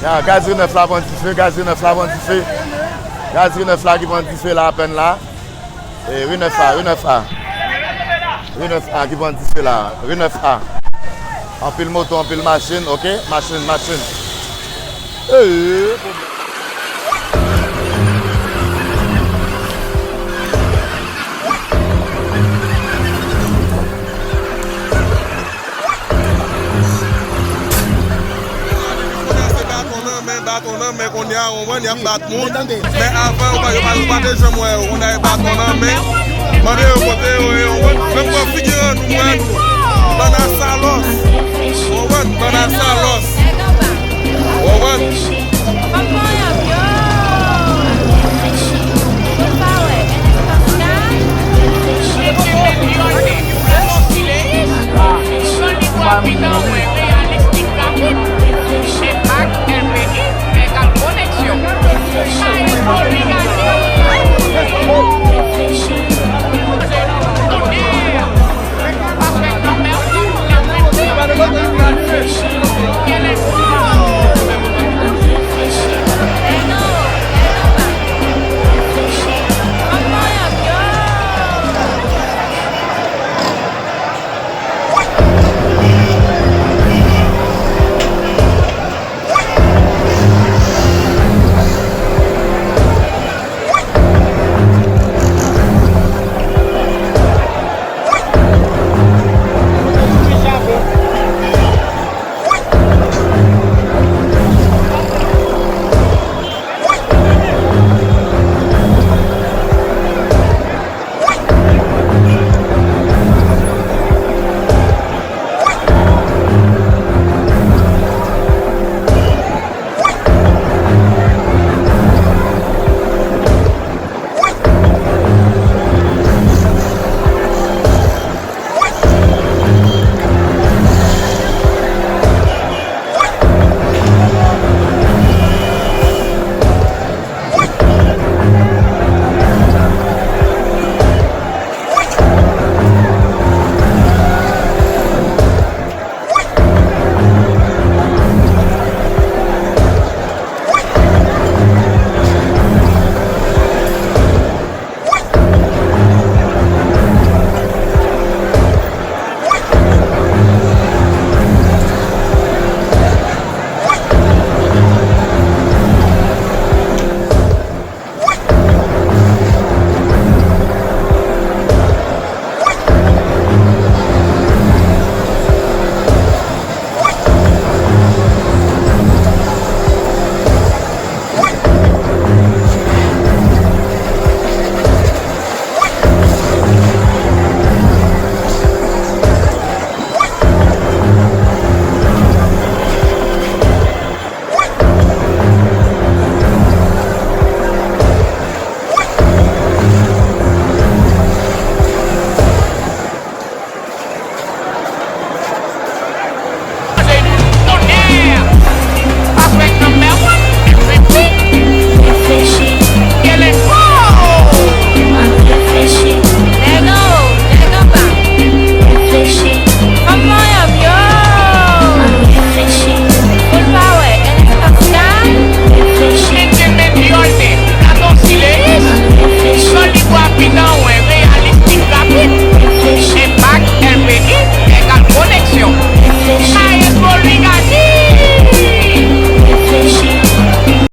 Gazerie 9 là, bon petit feu, gazerie 9 là, bon petit feu. Gazerie 9 là qui bon petit feu là, à peine là. Et rue 9A, rue 9A. Rue 9A qui bon petit feu là, rue 9A. En pile moto, en pile machine, ok? Machine. Mais qu'on y a, on y a battre monde. Mais avant, on va pas déjà moi, on a battre mon main. On est au côté, même